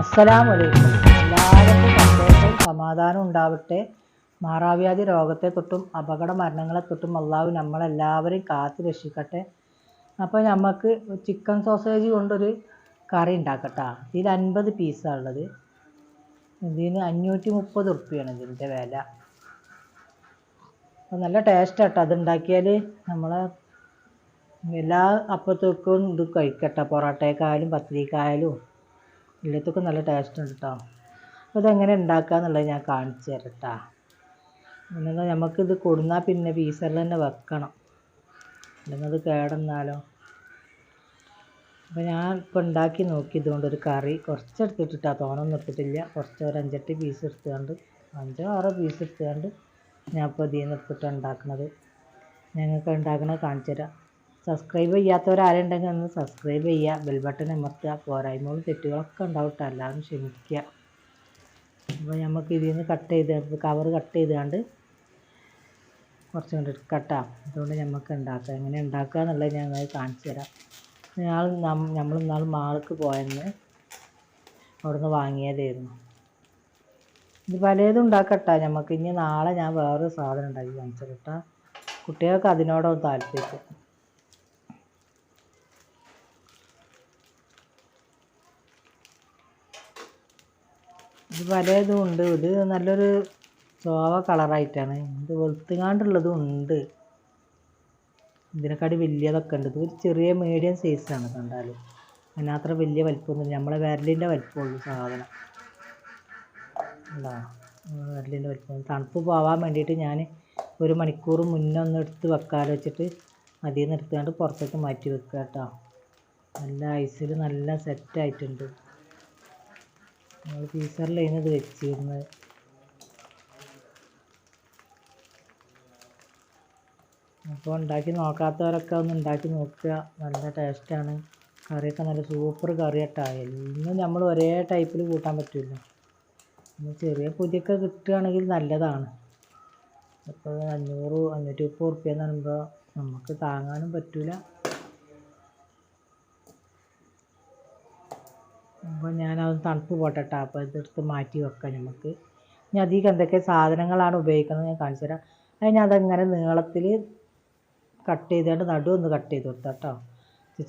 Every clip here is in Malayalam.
അസ്സലാമലൈക്കും. എല്ലാവർക്കും സന്തോഷവും സമാധാനവും ഉണ്ടാവട്ടെ. മാറാവ്യാധി രോഗത്തെ തൊട്ടും അപകട മരണങ്ങളെ തൊട്ടും അള്ളാഹു നമ്മളെല്ലാവരെയും കാത്തു രക്ഷിക്കട്ടെ. അപ്പോൾ നമുക്ക് ചിക്കൻ സോസേജ് കൊണ്ടൊരു കറി ഉണ്ടാക്കട്ടോ. ഇതിൽ 50 പീസാണ് ഉള്ളത്. ഇതിന് 530 ഉറുപ്പ്യാണ് ഇതിൻ്റെ വില. അപ്പോൾ നല്ല ടേസ്റ്റ് കേട്ടോ. അതുണ്ടാക്കിയാൽ നമ്മളെ എല്ലാ അപ്പത്തേക്കും ഇത് കഴിക്കട്ടോ. പൊറോട്ടക്കായാലും പത്തിരിക്കായാലും എല്ലാത്തൊക്കെ നല്ല ടേസ്റ്റ് ഉണ്ട് കേട്ടോ. അപ്പോൾ ഇതെങ്ങനെ ഉണ്ടാക്കുക എന്നുള്ളത് ഞാൻ കാണിച്ചു തരാം കേട്ടോ. പിന്നെ നമുക്കിത് കൊടുന്നാൽ പിന്നെ പീസറിൽ തന്നെ വെക്കണം, അല്ലെങ്കിൽ അത് കേടെന്നാലോ. അപ്പോൾ ഞാൻ ഇപ്പോൾ ഉണ്ടാക്കി നോക്കി ഇതുകൊണ്ടൊരു കറി കുറച്ചെടുത്തിട്ടാ, തോനൊന്നും എടുത്തിട്ടില്ല. കുറച്ച് ഒരു 5-8 പീസ് എടുത്തുകൊണ്ട് 5-6 പീസ് എടുത്തുകൊണ്ട് ഞാൻ ഇപ്പോൾ ഇതിൽ നിന്ന് എടുത്തിട്ടാണ് ഉണ്ടാക്കുന്നത്. ഞങ്ങൾക്ക് ഉണ്ടാക്കണത് കാണിച്ചു തരാം. സബ്സ്ക്രൈബ് ചെയ്യാത്തവരാരുണ്ടെങ്കിൽ ഒന്ന് സബ്സ്ക്രൈബ് ചെയ്യുക, ബെൽ ബട്ടൺ അമർത്തുക. പോരായ്മകളും തെറ്റുകളൊക്കെ ഉണ്ടാവും കേട്ടോ, എല്ലാവരും ക്ഷമിക്കുക. അപ്പോൾ നമുക്ക് ഇതിൽ നിന്ന് കവർ കട്ട് ചെയ്തുകൊണ്ട് കുറച്ചും കൊണ്ട് കട്ടാം. അതുകൊണ്ട് നമുക്ക് ഉണ്ടാക്കാം. എങ്ങനെ ഉണ്ടാക്കുക എന്നുള്ളത് ഞാൻ കാണിച്ചു തരാം. നമ്മൾ ഇന്നാൾ മാൾക്ക് പോയെന്ന് അവിടെ നിന്ന് വാങ്ങിയതായിരുന്നു. ഇത് പലതും ഉണ്ടാക്കട്ടാ. നമുക്ക് ഇനി നാളെ ഞാൻ വേറൊരു സാധനം ഉണ്ടാക്കി കാണിച്ചു കേട്ടോ. കുട്ടികൾക്ക് അതിനോടൊന്നും താല്പര്യം. ഇത് പലതും ഉണ്ട്. ഇത് നല്ലൊരു ചോവ കളറായിട്ടാണ്. ഇത് വെളുത്തുകാണ്ടുള്ളതും ഉണ്ട്. ഇതിനെക്കാട്ടി വലിയതൊക്കെ ഉണ്ട്. ഇത് ചെറിയ മീഡിയം സൈസാണ് കണ്ടാൽ. അതിനത്ര വലിയ വലിപ്പമൊന്നുമില്ല. നമ്മളെ വിരലിൻ്റെ വലിപ്പമുള്ളൂ സാധനം. അല്ല, വിരലിൻ്റെ വലിപ്പം. തണുപ്പ് പോവാൻ വേണ്ടിയിട്ട് ഞാൻ 1 മണിക്കൂർ മുന്നേ ഒന്ന് എടുത്ത് വെക്കാൻ വെച്ചിട്ട് അതിൽ നിന്ന് എടുത്തുകൊണ്ട് പുറത്തേക്ക് മാറ്റി വെക്കുക കേട്ടോ. നല്ല ഐസിൽ നല്ല സെറ്റായിട്ടുണ്ട്. നമ്മൾ ഫ്രീസറിലാണ് ഇത് വെച്ചിരുന്നത്. അപ്പോൾ ഉണ്ടാക്കി നോക്കാത്തവരൊക്കെ ഒന്ന് ഉണ്ടാക്കി നോക്കുക. നല്ല ടേസ്റ്റാണ്. കറിയൊക്കെ നല്ല സൂപ്പർ കറി കേട്ടോ. എന്നും നമ്മൾ ഒരേ ടൈപ്പിൽ കൂട്ടാൻ പറ്റില്ല. ചെറിയ പൊതിയൊക്കെ കിട്ടുകയാണെങ്കിൽ നല്ലതാണ്. അപ്പോൾ 530 ഉറുപ്പ്യ എന്ന് പറയുമ്പോൾ നമുക്ക് താങ്ങാനും പറ്റില്ല. അപ്പോൾ ഞാനത് തണുപ്പ് പോട്ടെട്ടോ. അപ്പോൾ ഇതെടുത്ത് മാറ്റി വെക്കാം നമുക്ക്. ഇനി അധികം എന്തൊക്കെ സാധനങ്ങളാണ് ഉപയോഗിക്കുന്നത് ഞാൻ കാണിച്ചു തരാം. അതിന് അതങ്ങനെ നീളത്തിൽ കട്ട് ചെയ്തുകൊണ്ട് നടുവൊന്ന് കട്ട് ചെയ്ത് കൊടുത്താൽ കേട്ടോ.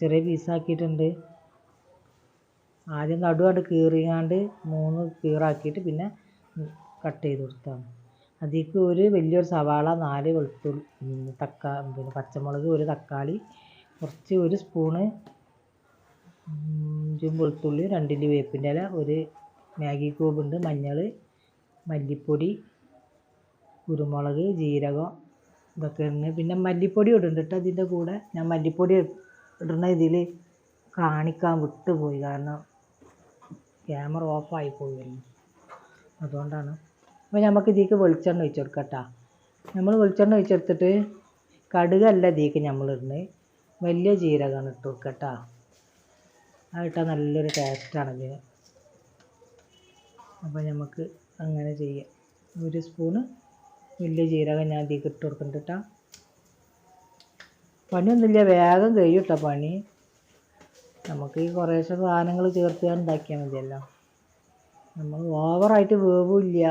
ചെറിയ പീസാക്കിയിട്ടുണ്ട്. ആദ്യം നടുവാണ്ട് കീറിയാണ്ട് 3 കീറാക്കിയിട്ട് പിന്നെ കട്ട് ചെയ്ത് കൊടുത്താണ്. അതിലേക്ക് വലിയൊരു സവാള, 4 വെളുത്തുള്ളി, പിന്നെ പച്ചമുളക്, 1 തക്കാളി, കുറച്ച് 1 സ്പൂണ് ഇഞ്ചും വെളുത്തുള്ളി, 2 ഇല്ലി വേപ്പിൻ്റെ ഇല, 1 മാഗി ക്യൂബ് ഉണ്ട്, മഞ്ഞൾ, മല്ലിപ്പൊടി, കുരുമുളക്, ജീരകം ഇതൊക്കെ ഉണ്ട്. പിന്നെ മല്ലിപ്പൊടി ഇടുന്നുണ്ട് കേട്ടോ ഇതിൻ്റെ കൂടെ. ഞാൻ മല്ലിപ്പൊടി ഇടുന്ന ഇതിൽ കാണിക്കാൻ വിട്ടുപോയി, കാരണം ക്യാമറ ഓഫായി പോയിരുന്നു, അതുകൊണ്ടാണ്. അപ്പോൾ നമുക്ക് ഇതിലേക്ക് വെളിച്ചെണ്ണ ഒഴിച്ച് കൊടുക്കാം കേട്ടോ. നമ്മൾ വെളിച്ചെണ്ണ ഒഴിച്ചെടുത്തിട്ട് കടുകല്ല ഇതിലേക്ക് നമ്മൾ ഇടുന്നത്, വലിയ ജീരകമാണ് ഇട്ട് കൊടുക്കുക കേട്ടോ. അതിട്ടാൽ നല്ലൊരു ടേസ്റ്റാണ് ഇതിന്. അപ്പോൾ നമുക്ക് അങ്ങനെ ചെയ്യാം. 1 സ്പൂണ് വലിയ ജീരകം ഞാൻ ഇതിലേക്ക് ഇട്ട് കൊടുക്കുന്നുണ്ട് കേട്ടോ. പണിയൊന്നുമില്ല, വേഗം കഴിയും കേട്ടോ പണി. നമുക്ക് ഈ കുറേശ്ശെ സാധനങ്ങൾ ചേർത്ത് ഉണ്ടാക്കിയാൽ മതിയല്ലോ. നമ്മൾ ഓവറായിട്ട് വേവില്ല.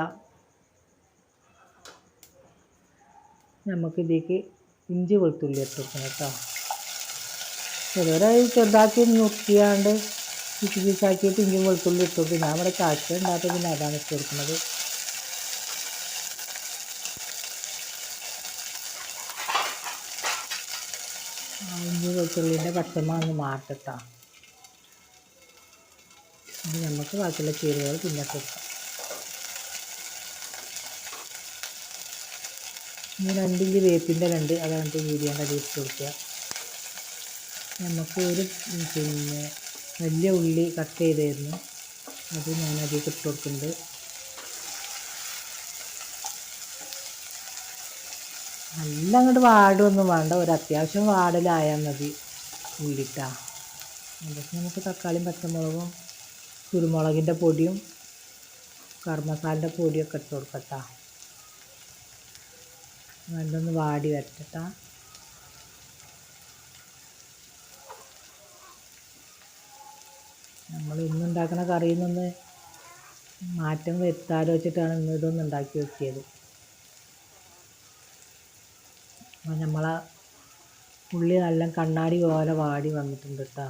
നമുക്കിതിലേക്ക് ഇഞ്ചി വെളുത്തുള്ളി ഇട്ട് കൊടുക്കണം കേട്ടോ. ചിലവരത് ചെറുതാക്കി നുറുക്കിയാണ്ട് പീസാക്കിയിട്ട് ഇഞ്ചി വെളുത്തുള്ളി ഇട്ട് കൊടുക്കും. ഞാൻ ഇവിടെ ചാച്ച ഉണ്ടാക്കി പിന്നെ അതാണ് ഇട്ട് കൊടുക്കുന്നത്. ഇഞ്ചി വെളുത്തുള്ളിൻ്റെ പച്ചമണം ഒന്ന് മാറ്റട്ടോ. അത് നമുക്ക് ബാക്കിയുള്ള ചേരുവകൾ പിന്നെ കൊടുക്കാം. ഇനി 2 ഇല്ലി വേപ്പിൻ്റെ ഉണ്ട്, അത് 2 വീതിയാണ്ട് അത് ഇട്ട് കൊടുക്കുക. നമുക്ക് പിന്നെ വലിയ ഉള്ളി കട്ട് ചെയ്തായിരുന്നു, അത് ഞാൻ അതിലേക്ക് ഇട്ട് കൊടുക്കുന്നുണ്ട്. നല്ല അങ്ങോട്ട് വാടൊന്നും വേണ്ട, അത്യാവശ്യം വാടലായാൽ മതി ഉള്ളിട്ടാ. അതൊക്കെ നമുക്ക് തക്കാളിയും പച്ചമുളകും കുരുമുളകിൻ്റെ പൊടിയും ഗരം മസാലൻ്റെ പൊടിയൊക്കെ ഇട്ട് കൊടുക്കട്ടാ. നല്ലൊന്ന് വാടി വരട്ടട്ടാ. നമ്മൾ ഇന്നുണ്ടാക്കുന്ന കറിയിൽ നിന്ന് മാറ്റം വരുത്താലോ വെച്ചിട്ടാണ് ഇന്ന് ഇതൊന്ന് ഉണ്ടാക്കി നോക്കിയത്. അപ്പോൾ നമ്മളെ ഉള്ളി നല്ല കണ്ണാടി പോലെ വാടി വന്നിട്ടുണ്ട് കേട്ടോ.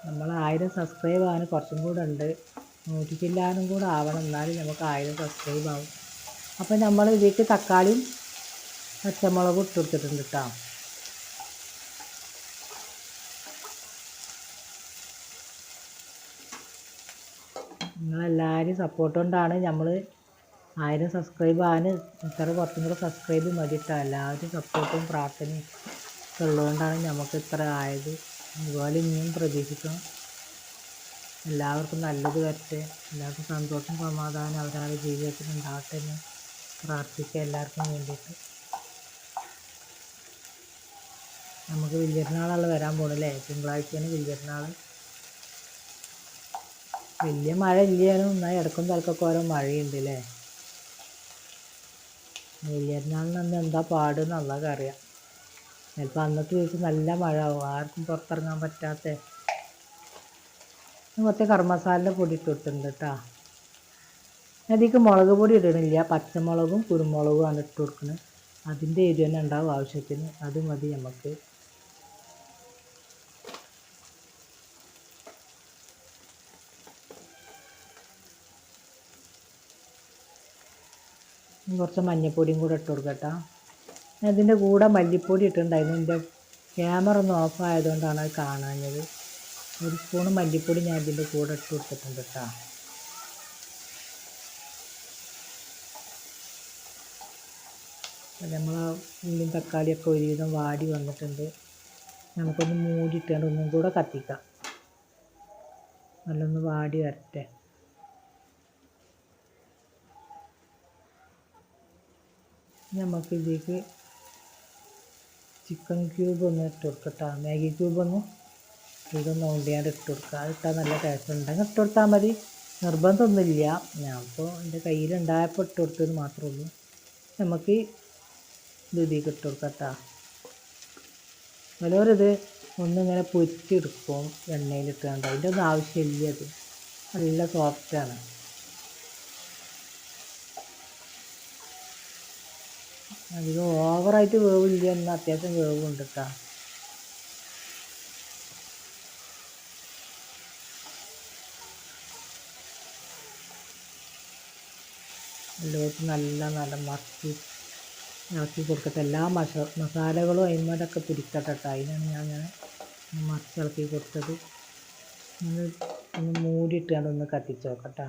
നമ്മൾ 1000 സബ്സ്ക്രൈബ് ആകാൻ കുറച്ചും കൂടെ ഉണ്ട്. 100 ചില്ലാനും കൂടെ ആവണം, എന്നാലും നമുക്ക് 1000 സബ്സ്ക്രൈബ് ആവും. അപ്പോൾ നമ്മൾ ഇതിലേക്ക് തക്കാളിയും പച്ചമുളകും ഇട്ട് കൊടുത്തിട്ടുണ്ട് കേട്ടോ. നിങ്ങളെല്ലാവരും സപ്പോർട്ട് കൊണ്ടാണ് നമ്മൾ 1000 സബ്സ്ക്രൈബ് ആകാൻ ഇത്ര കുറച്ചും കൂടെ സബ്സ്ക്രൈബ് മതി കേട്ടോ. എല്ലാവരും സപ്പോർട്ടും പ്രാർത്ഥനയും ഉള്ളതുകൊണ്ടാണ് നമുക്ക് ഇത്ര ആയത്. അതുപോലെ ഇനിയും പ്രതീക്ഷിക്കണം. എല്ലാവർക്കും നല്ലത് വരട്ടെ, എല്ലാവർക്കും സന്തോഷം സമാധാനം അവരവരുടെ ജീവിതത്തിൽ ഉണ്ടാവട്ടെ എന്ന് പ്രാർത്ഥിക്കുക എല്ലാവർക്കും വേണ്ടിയിട്ട്. നമുക്ക് വലിയൊരുനാളാണ് വരാൻ പോകണല്ലേ, തിങ്കളാഴ്ചയാണ് വലിയൊരുനാൾ. വലിയ മഴ ഇല്ലാനും എന്നാൽ ഇടക്കും തലക്കൊക്കെ ഓരോ മഴയുണ്ട് അല്ലേ. വലിയൊരുനാളിന് അന്ന് എന്താ പാടെന്ന് അള്ളാഹ്ക്ക് അറിയാം. ചിലപ്പോൾ അന്നത്തെ ദിവസം നല്ല മഴ ആവും, ആർക്കും പുറത്തിറങ്ങാൻ പറ്റാത്ത. കുറച്ച് ഗരം മസാലയുടെ പൊടി ഇട്ട് കൊടുത്തിട്ടുണ്ട് കേട്ടോ. അതിലേക്ക് മുളക് പൊടി ഇടണില്ല, പച്ചമുളകും കുരുമുളകുമാണ് ഇട്ട് കൊടുക്കുന്നത്. അതിൻ്റെ എരിവ് തന്നെ ഉണ്ടാവും ആവശ്യത്തിന്, അത് മതി നമുക്ക്. കുറച്ച് മഞ്ഞൾപ്പൊടിയും കൂടെ ഇട്ട് കൊടുക്കാം കേട്ടോ. അതിൻ്റെ കൂടെ മല്ലിപ്പൊടി ഇട്ടിട്ടുണ്ടായിരുന്നു. എൻ്റെ ക്യാമറ ഒന്ന് ഓഫ് ആയതുകൊണ്ടാണ് അത് കാണാഞ്ഞത്. 1 സ്പൂണ് മല്ലിപ്പൊടി ഞാൻ ഇതിൻ്റെ കൂടെ ഇട്ട് കൊടുത്തിട്ടുണ്ട് കേട്ടോ. നമ്മൾ ഉള്ളിയും തക്കാളിയൊക്കെ ഒരുവിധം വാടി വന്നിട്ടുണ്ട്. നമുക്കൊന്ന് മൂടിയിട്ടാണ്ട് ഒന്നും കൂടെ കത്തിക്കാം, നല്ലൊന്ന് വാടി വരട്ടെ. നമുക്ക് ഇതിലേക്ക് ചിക്കൻ ക്യൂബ് ഒന്ന് ഇട്ട് കൊടുക്കട്ടോ. മാഗി ക്യൂബ് ഒന്ന് ഇതൊന്ന് ഉണ്ടിയാണ്ട് ഇട്ട് കൊടുക്കുക. അത് ഇട്ടാൽ നല്ല ടേസ്റ്റ് ഉണ്ടെങ്കിൽ ഇട്ട് കൊടുത്താൽ മതി, നിർബന്ധമൊന്നുമില്ല. ഞാൻ ഇപ്പോൾ എൻ്റെ കയ്യിലുണ്ടായപ്പോൾ ഇട്ട് കൊടുത്തത് മാത്രമേ ഉള്ളൂ. നമുക്ക് ഇതിലേക്ക് ഇട്ട് കൊടുക്കട്ടോ. ചിലവരിത് ഒന്നിങ്ങനെ പൊരിച്ചെടുക്കും എണ്ണയിലിട്ടുകൊണ്ട്, അതിൻ്റെ ഒന്നും ആവശ്യമില്ല. അത് നല്ല സോഫ്റ്റാണ്. അധികം ഓവറായിട്ട് വേവില്ല, എന്നാൽ അത്യാവശ്യം വേവുണ്ട് കേട്ടോ. എല്ലാവർക്കും നല്ല മറച്ച് ഇളക്കി കൊടുക്കട്ടെ. എല്ലാ മസാലകളും അതിന്മേലൊക്കെ പിടിക്കട്ടെ കേട്ടോ. അതിനാണ് ഞാൻ അങ്ങനെ മറച്ച് ഇളക്കി കൊടുത്തത്. ഒന്ന് മൂടിയിട്ടാണ് ഒന്ന് കത്തിച്ച് നോക്കട്ടോ.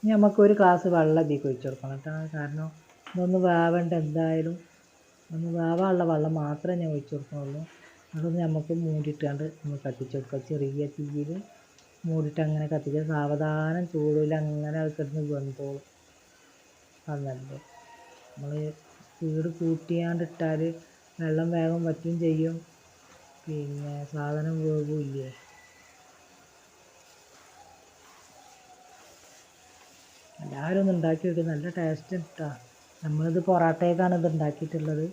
ഇനി നമുക്കൊരു ഗ്ലാസ് വെള്ളം ഇതിലേക്ക് ഒഴിച്ച് കൊടുക്കണം കേട്ടോ. കാരണം ഇതൊന്ന് വേവേണ്ട, എന്തായാലും ഒന്ന് വേവാനുള്ള വെള്ളം മാത്രമേ ഞാൻ ഒഴിച്ച് കൊടുക്കുന്നുള്ളൂ. അതൊന്ന് നമുക്ക് മൂടിയിട്ടാണ്ട് ഒന്ന് കത്തിച്ച് കൊടുക്കുക. ചെറിയ തീയിൽ മൂടിയിട്ട് അങ്ങനെ കത്തിക്കുക. സാവധാനം ചൂടിൽ അങ്ങനെ അത് കിടന്ന് വെന്തോളും. അതല്ലേ, നമ്മൾ സ്പീഡ് കൂട്ടിയാണ്ടിട്ടാൽ വെള്ളം വേഗം വറ്റുകയും ചെയ്യും, പിന്നെ സാധനം വേവില്ലേ. എല്ലാവരും ഒന്ന് ഉണ്ടാക്കി വെക്കും, നല്ല ടേസ്റ്റ് കേട്ടോ. നമ്മളിത് പൊറാട്ടയ്ക്കാണ് ഇത് ഉണ്ടാക്കിയിട്ടുള്ളത്.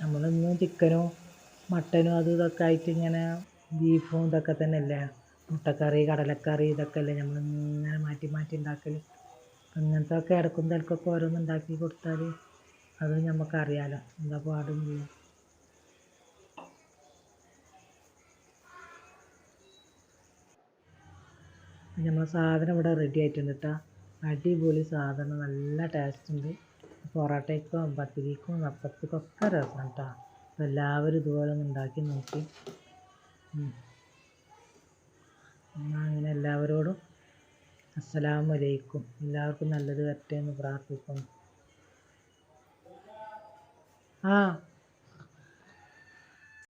നമ്മളിന്ന് ചിക്കനും മട്ടനും അതും ഇതൊക്കെ ആയിട്ട് ഇങ്ങനെ ബീഫും ഇതൊക്കെ തന്നെയല്ലേ, മുട്ടക്കറി കടലക്കറി ഇതൊക്കെ അല്ലേ നമ്മളിങ്ങനെ മാറ്റി മാറ്റി ഉണ്ടാക്കൽ. അങ്ങനത്തെ ഒക്കെ ഇടക്കും തലക്കൊക്കെ ഓരോന്ന് ഉണ്ടാക്കി കൊടുത്താൽ അത് നമുക്കറിയാലോ എന്താ പാടുന്നില്ല. നമ്മളെ സാധനം ഇവിടെ റെഡി ആയിട്ടുണ്ട് കേട്ടോ. അടിപൊളി സാധനം, നല്ല ടേസ്റ്റ് ഉണ്ട്. പൊറോട്ടയ്ക്കും പത്തിരിക്കും അപ്പത്തിക്കൊക്കെ രസം കേട്ടോ. അപ്പോൾ എല്ലാവരും ഇതുപോലെ ഒന്ന് ഉണ്ടാക്കി നോക്കി. എന്നാൽ അങ്ങനെ എല്ലാവരോടും അസ്സലാമു അലൈക്കും. എല്ലാവർക്കും നല്ലത് വരട്ടെ എന്ന് പ്രാർത്ഥിക്കുന്നു. ആ